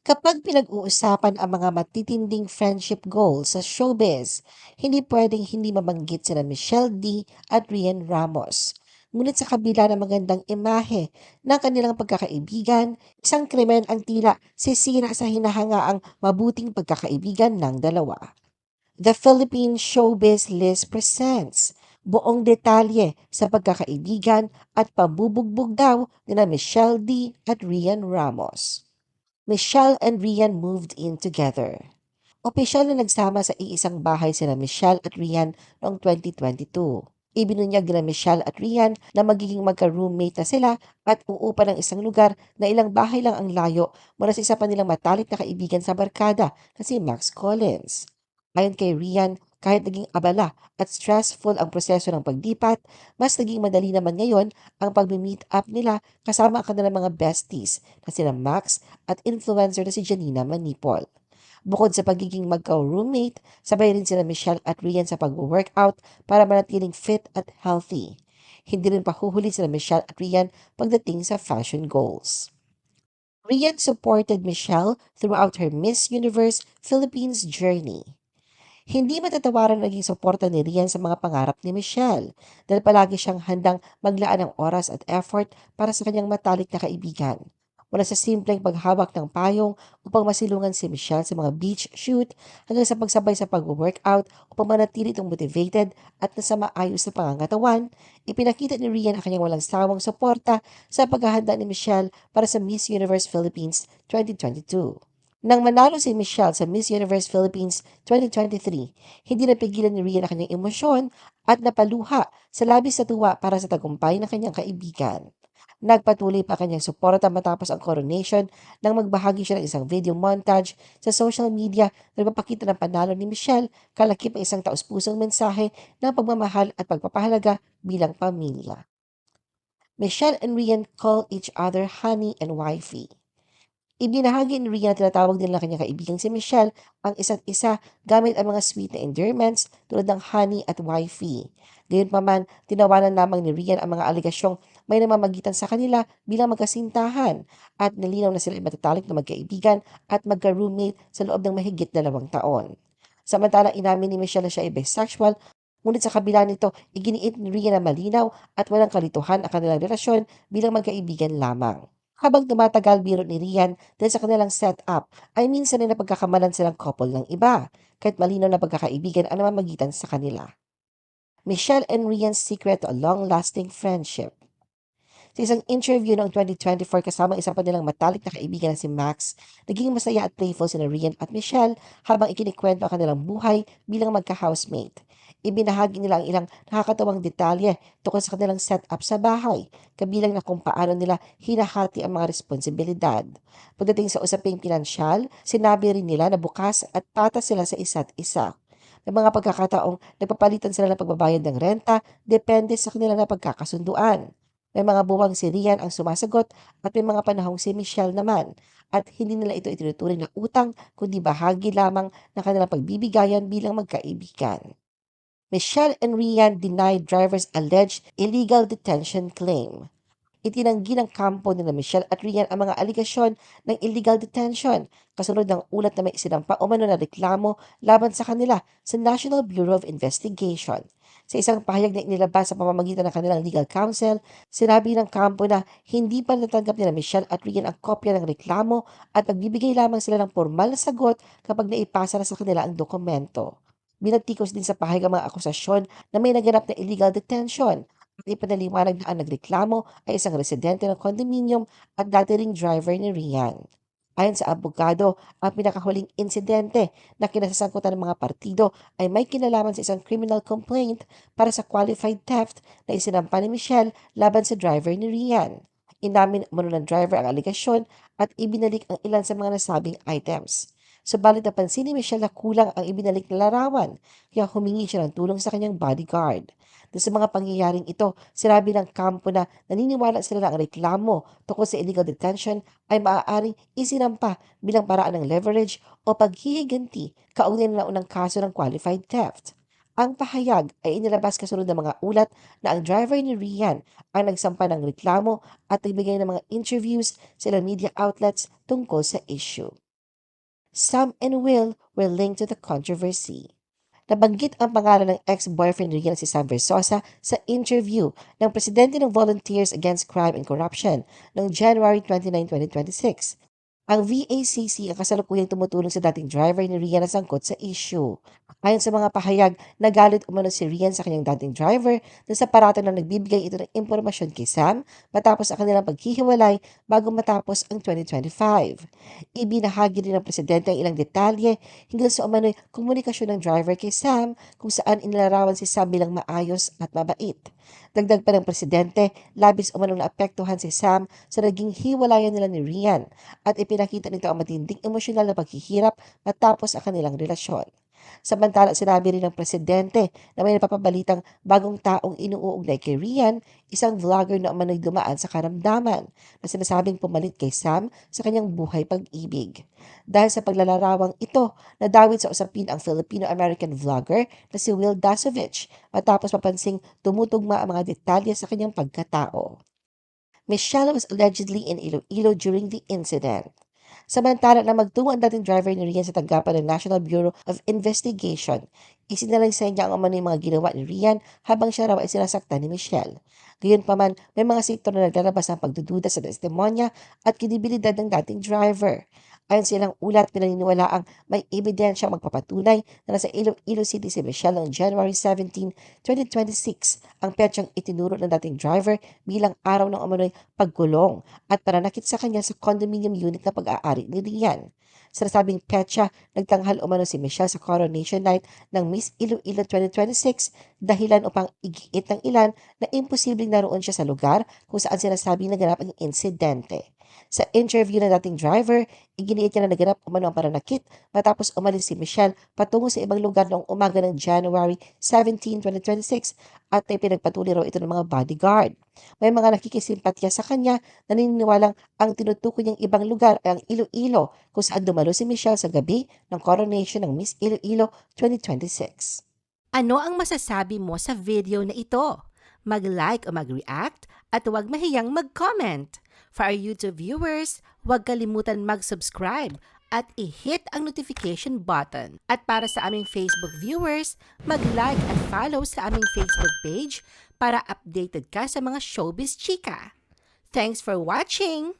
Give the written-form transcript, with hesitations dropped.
Kapag pinag-uusapan ang mga matitinding friendship goals sa showbiz, hindi pwedeng hindi mabanggit sina Michelle D. at Rian Ramos. Ngunit sa kabila ng magandang imahe ng kanilang pagkakaibigan, isang krimen ang tila sisira sa hinahangaang mabuting pagkakaibigan ng dalawa. The Philippine Showbiz List presents buong detalye sa pagkakaibigan at pabubugbog daw nina Michelle D. at Rian Ramos. Michelle and Rian moved in together. Opisyal na nagsama sa iisang bahay sina Michelle at Rian noong 2022. Ibinunyag nila Michelle at Rian na magiging magka-roommate na sila at uupa ng isang lugar na ilang bahay lang ang layo mula sa isa pa nilang matalik na kaibigan sa barkada na si Max Collins. Ayon kay Rian, kahit naging abala at stressful ang proseso ng paglipat, mas naging madali naman ngayon ang pag-meet up nila kasama ang kanilang mga besties na sina Max at influencer na si Janina Manipol. Bukod sa pagiging magka-roommate, sabay rin sila Michelle at Rian sa pag-workout para manatiling fit at healthy. Hindi rin pahuhuli sila Michelle at Rian pagdating sa fashion goals. Rian supported Michelle throughout her Miss Universe Philippines journey. Hindi matatawaran naging suporta ni Rian sa mga pangarap ni Michelle dahil palagi siyang handang maglaan ng oras at effort para sa kanyang matalik na kaibigan. Mula sa simpleng paghawak ng payong upang masilungan si Michelle sa mga beach shoot hanggang sa pagsabay sa pag-workout upang manatili itong motivated at nasa maayos na pangangatawan, ipinakita ni Rian ang kanyang walang sawang suporta sa paghahanda ni Michelle para sa Miss Universe Philippines 2022. Nang manalo si Michelle sa Miss Universe Philippines 2023, hindi napigilan ni Rian ang kanyang emosyon at napaluha sa labis na tuwa para sa tagumpay ng kanyang kaibigan. Nagpatuloy pa kanyang suporta matapos ang coronation nang magbahagi siya ng isang video montage sa social media na nagpapakita ng panalo ni Michelle kalakip ang isang taus-pusong mensahe ng pagmamahal at pagpapahalaga bilang pamilya. Michelle and Rian call each other honey and wifey. Ibinahagi ni Rian na tinatawag din ng kanyang kaibigang si Michelle ang isa't isa gamit ang mga sweet na endearments tulad ng honey at wifey. Gayunpaman, tinawanan lamang ni Rian ang mga aligasyong may namamagitan sa kanila bilang magkasintahan at nilinaw na sila ay matatalik na magkaibigan at magka-roommate sa loob ng mahigit 2 taon. Samantalang inamin ni Michelle na siya ay bisexual, ngunit sa kabila nito, iginiit ni Rian na malinaw at walang kalituhan ang kanilang relasyon bilang magkaibigan lamang. Habang tumatagal, biro ni Rian dahil sa kanilang setup ay minsan ay napagkakamalan silang couple ng iba, kahit malinaw na pagkakaibigan ang namamagitan sa kanila. Michelle and Rian's secret to a long-lasting friendship. Sa isang interview noong 2024 kasama isang pa nilang matalik na kaibigan na si Max, naging masaya at playful sina Rian at Michelle habang ikinikwento ang kanilang buhay bilang magka-housemate. Ibinahagi nila ang ilang nakakatawang detalye tungkol sa kanilang setup sa bahay, kabilang na kung paano nila hinahati ang mga responsibilidad. Pagdating sa usaping pinansyal, sinabi rin nila na bukas at patas sila sa isa't isa. May mga pagkakataong nagpapalitan sila ng pagbabayad ng renta depende sa kanilang na pagkakasunduan. May mga buwang si Rian ang sumasagot at may mga panahong si Michelle naman at hindi nila ito itinuturing na utang kundi bahagi lamang ng kanilang pagbibigayan bilang magkaibigan. Michelle and Rian denied driver's alleged illegal detention claim. Itinanggi ng kampo nina Michelle at Rian ang mga aligasyon ng illegal detention kasunod ng ulat na may isinampa umano na reklamo laban sa kanila sa National Bureau of Investigation. Sa isang pahayag na inilabas sa pamamagitan ng kanilang legal counsel, sinabi ng kampo na hindi pa natanggap nila Michelle at Rian ang kopya ng reklamo at magbibigay lamang sila ng formal na sagot kapag naipasa na sa kanila ang dokumento. Binatikos din sa pahayag ang mga akusasyon na may naganap na illegal detention at ipinaliwanag na ang nagreklamo ay isang residente ng condominium at dati ring driver ni Rian. Ayon sa abogado, ang pinakahuling insidente na kinasasangkutan ng mga partido ay may kinalaman sa isang criminal complaint para sa qualified theft na isinampa ni Michelle laban sa driver ni Rian. Inamin umano ng driver ang aligasyon at ibinalik ang ilan sa mga nasabing items. Subalit napansin ni Michelle na kulang ang ibinalik na larawan, kaya humingi siya ng tulong sa kanyang bodyguard. Doon sa mga pangyayaring ito, sinabi ng kampo na naniniwala sila na ang reklamo tungkol sa illegal detention ay maaaring isinampa bilang paraan ng leverage o paghihiganti kaugnay ng naunang kaso ng qualified theft. Ang pahayag ay inilabas kasunod ng mga ulat na ang driver ni Rian ang nagsampa ng reklamo at nagbigay ng mga interviews sa ilang media outlets tungkol sa issue. Sam and Will were linked to the controversy. Nabanggit ang pangalan ng ex-boyfriend ni Rian si Sam Versosa sa interview ng presidente ng Volunteers Against Crime and Corruption noong January 29, 2026. Ang VACC ang kasalukuyang tumutulong sa dating driver ni Rian na sangkot sa issue. Ayon sa mga pahayag, nagalit umano si Rian sa kanyang dating driver na sa parata na nagbibigay ito ng impormasyon kay Sam matapos ang kanilang paghihiwalay bago matapos ang 2025. Ibinahagi rin ng presidente ang ilang detalye hinggil sa umano'y komunikasyon ng driver kay Sam kung saan inilarawan si Sam bilang maayos at mabait. Dagdag pa ng presidente, labis umanong naapektuhan si Sam sa naging hiwalayan nila ni Rian at ipinakita nito ang matinding emosyonal na paghihirap matapos ang kanilang relasyon. Samantala, sinabi rin ng presidente na may napapabalitang bagong taong inuugnay kay Rian, isang vlogger na umano'y dumaan sa karamdaman na sinasabing pumalit kay Sam sa kanyang buhay pag-ibig. Dahil sa paglalarawang ito, nadawit sa usapin ang Filipino-American vlogger na si Will Dasovich matapos mapansing tumutugma ang mga detalye sa kanyang pagkatao. Michelle was allegedly in Iloilo during the incident. Samantala na magtungo ang dating driver ni Rian sa tanggapan ng National Bureau of Investigation, isinalaysay niya ang umano'y mga ginawa ni Rian habang siya raw ay sinasaktan ni Michelle. Gayunpaman, may mga sektor na naglalabas ng pagdududa sa testimonya at kredibilidad ng dating driver. Ayon sa ilang ulat, pinaniniwalaang may ebidensya magpapatunay na nasa Iloilo City si Michelle noong January 17, 2026, ang petsang itinuro ng dating driver bilang araw ng umano'y pagkulong at pananakit sa kanya sa condominium unit na pag-aari ni Rian. Sa nasabing petsa, nagtanghal umano si Michelle sa coronation night ng Miss Iloilo 2026 dahilan upang igiit ng ilan na imposibleng naroon siya sa lugar kung saan sinasabing naganap ang insidente. Sa interview ng dating driver, iginiit niya na naganap umano ang pananakit matapos umalis si Michelle patungo sa ibang lugar noong umaga ng January 17, 2026 at ay pinagpatuloy raw ito ng mga bodyguard. May mga nakikisimpatya sa kanya na naniniwalang ang tinutukoy niyang ibang lugar ay ang Iloilo kung saan dumalo si Michelle sa gabi ng coronation ng Miss Iloilo 2026. Ano ang masasabi mo sa video na ito? Mag-like o mag-react at huwag mahiyang mag-comment. For our YouTube viewers, huwag kalimutan mag-subscribe at i-hit ang notification button. At para sa aming Facebook viewers, mag-like at follow sa aming Facebook page para updated ka sa mga showbiz chika. Thanks for watching!